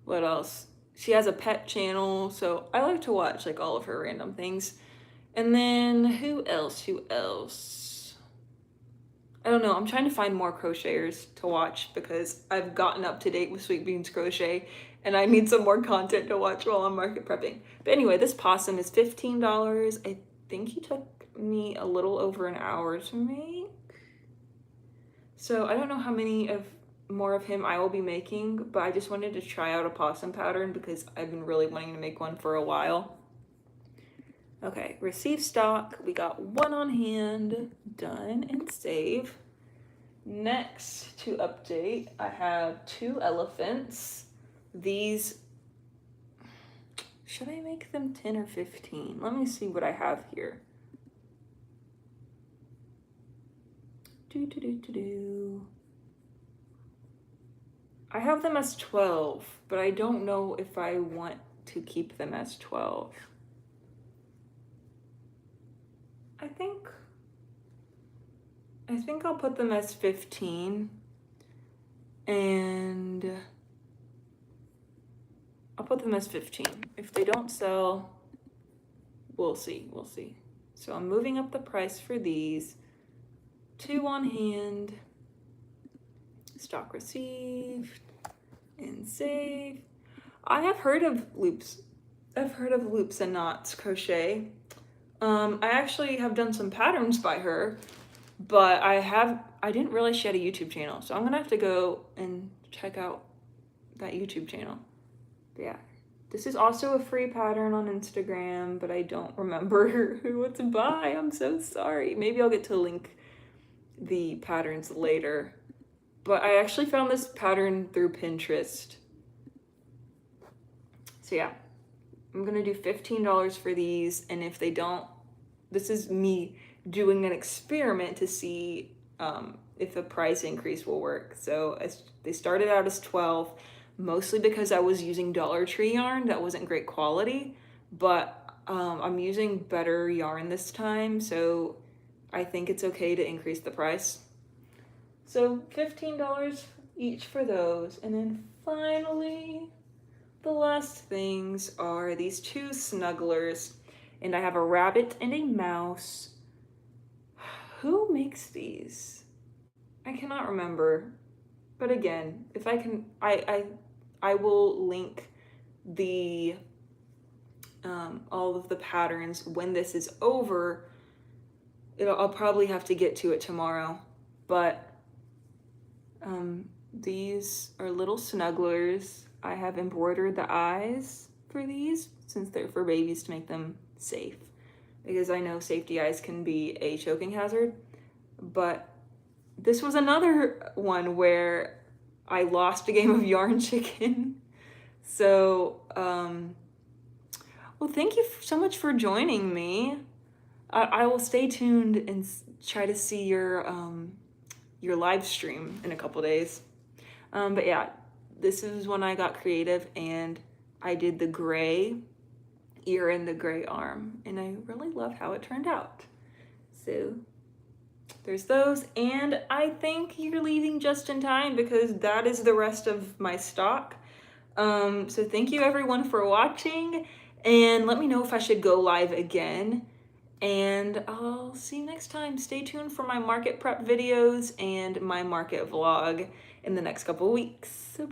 else? She has a pet channel, so I like to watch like all of her random things. And then who else? I don't know. I'm trying to find more crocheters to watch because I've gotten up to date with Sweet Beans Crochet and I need some more content to watch while I'm market prepping. But anyway, this possum is $15. I think he took me a little over an hour to make. So I don't know how many more of him I will be making, but I just wanted to try out a possum pattern because I've been really wanting to make one for a while. Okay, receive stock. We got one on hand, done and save. Next to update, I have 2 elephants. These, should I make them 10 or 15? Let me see what I have here. I have them as 12, but I don't know if I want to keep them as 12. I think I'll put them as 15, and I'll put them as 15. If they don't sell, we'll see. So I'm moving up the price for these. 2 on hand, stock received, and save. I have heard of Loops. I've heard of Loops and Knots Crochet. I actually have done some patterns by her, but I didn't realize she had a YouTube channel, so I'm gonna have to go and check out that YouTube channel. But yeah, this is also a free pattern on Instagram, but I don't remember what to buy. I'm so sorry. Maybe I'll get to link the patterns later. But I actually found this pattern through Pinterest. So yeah, I'm gonna do $15 for these, and if they don't, this is me doing an experiment to see if a price increase will work. So they started out as 12, mostly because I was using Dollar Tree yarn that wasn't great quality, but I'm using better yarn this time, so I think it's okay to increase the price. So $15 each for those. And then finally, the last things are these 2 snugglers, and I have a rabbit and a mouse. Who makes these? I cannot remember. But again, if I can, I will link the all of the patterns when this is over. I'll probably have to get to it tomorrow, but these are little snugglers. I have embroidered the eyes for these since they're for babies to make them safe, because I know safety eyes can be a choking hazard. But this was another one where I lost a game of Yarn Chicken. So, well, thank you so much for joining me. I will stay tuned and try to see your live stream in a couple days. But yeah, this is when I got creative, and I did the gray ear and the gray arm, and I really love how it turned out. So there's those, and I think you're leaving just in time because that is the rest of my stock. So thank you everyone for watching, and let me know if I should go live again. And I'll see you next time. Stay tuned for my market prep videos and my market vlog in the next couple of weeks. So bye.